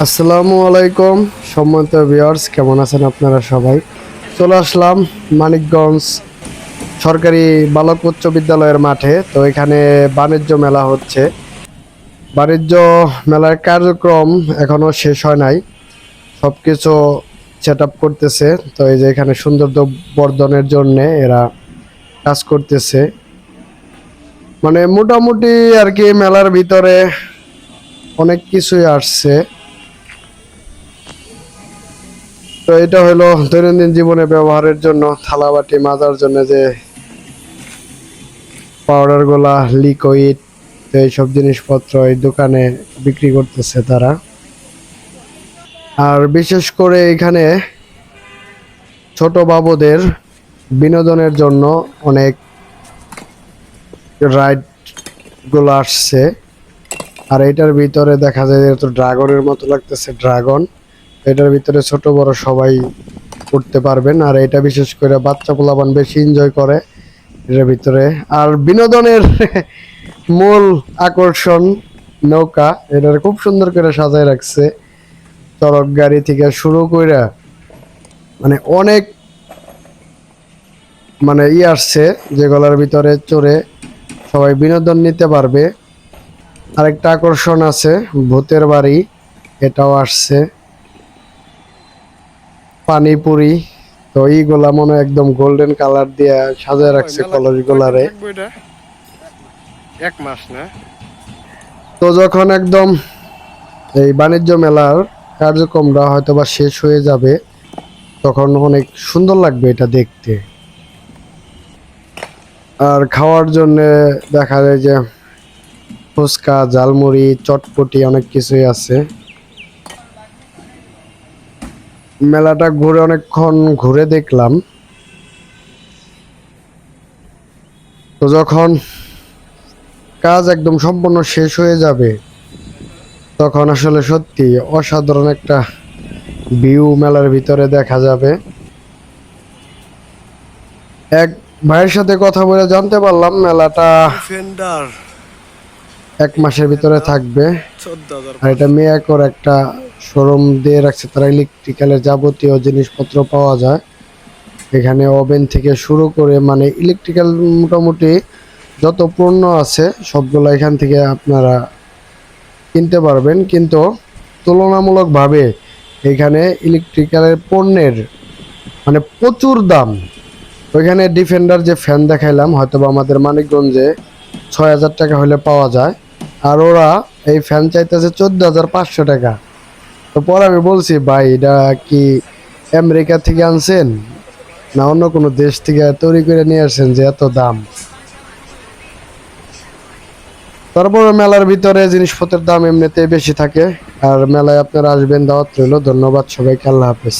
আসসালামু আলাইকুম সম্মানিত ভিউয়ার্স, কেমন আছেন আপনারা সবাই? চলে আসলাম মানিকগঞ্জ সরকারি বালক উচ্চ বিদ্যালয়ের মাঠে। তো এখানে বাণিজ্য মেলা হচ্ছে। বাণিজ্য মেলার কার্যক্রম এখনো শেষ হয় নাই, সবকিছু সেট আপ করতেছে। তো এই যে এখানে সৌন্দর্য বর্ধনের জন্য এরা কাজ করতেছে, মানে মোটামুটি আর কি। মেলার ভিতরে অনেক কিছুই আসছে। তো এটা হলো দৈনন্দিন জীবনে ব্যবহারের জন্য থালা বাটি মাজার জন্য যে পাউডার গুলা, লিকুইড, এইসব জিনিসপত্র এই দোকানে বিক্রি করতেছে তারা। আর বিশেষ করে এখানে ছোট বাবুদের বিনোদনের জন্য অনেক রাইড গুলো আসছে। আর এটার ভিতরে দেখা যায় তো ড্রাগনের মতো লাগতেছে, ড্রাগন। এটার ভিতরে ছোট বড় সবাই উঠতে পারবেন। আর এটা বিশেষ করে বাচ্চা পোলাপান বেশি এনজয় করে এটার ভিতরে। আর বিনোদনের মূল আকর্ষণ নৌকা, এটা খুব সুন্দর করে সাজায় রাখছে। চরক গাড়ি থেকে শুরু করে মানে অনেক আসছে, যেগুলোর ভিতরে চড়ে সবাই বিনোদন নিতে পারবে। আরেকটা আকর্ষণ আছে ভূতের বাড়ি, এটাও আসছে। পানিপুরি, তো এইগুলা মনে হয় একদম গোল্ডেন কালার দিয়ে সাজায় রাখছে কলস গুলারে। এক মাস না। তো যখন একদম এই বাণিজ্য মেলার কার্যক্রমটা হয়তো বা শেষ হয়ে যাবে, তখন অনেক সুন্দর লাগবে এটা দেখতে। আর খাওয়ার জন্য দেখা যায় যে ফুচকা, ঝালমুড়ি, চটপটি অনেক কিছুই আছে। মেলাটা ঘুরে অনেকক্ষণ ঘুরে দেখলাম। তো যখন কাজ একদম সম্পূর্ণ শেষ হয়ে যাবে, তখন আসলে সত্যি অসাধারণ একটা ভিউ মেলার ভিতরে দেখা যাবে। এক ভাইয়ের সাথে কথা বলে জানতে পারলাম মেলাটা ডিফেন্ডার 1 মাসের ভিতরে থাকবে। 14,000 আর এটা মেয়াকোর একটা শোরুম দিয়ে রাখছে তারা, ইলেকট্রিক্যালের যাবতীয় জিনিসপত্র পাওয়া যায় এখানে। ওভেন থেকে শুরু করে মানে ইলেকট্রিক্যাল মোটামুটি যত পণ্য আছে সবগুলো এখান থেকে আপনারা কিনতে পারবেন। কিন্তু তুলনামূলকভাবে এখানে ইলেকট্রিক্যালের পণ্যের মানে প্রচুর দাম। ওইখানে ডিফেন্ডার যে ফ্যান দেখাইলাম, হয়তো বা আমাদের মানিকগঞ্জে 6,000 টাকা হলে পাওয়া যায়, আর ওরা এই ফ্যান চাইতেছে 14,500 টাকা। তো পরে আমি বলছি, ভাই এটা কি আমেরিকা থেকে আনছেন না অন্য কোনো দেশ থেকে তৈরি করে নিয়ে আসছেন যে এত দাম? তারপর মেলার ভিতরে জিনিসপত্রের দাম এমনিতেই বেশি থাকে। আর মেলায় আপনারা আসবেন, দাওয়াত রইল। ধন্যবাদ সবাইকে, আল্লাহ হাফেজ।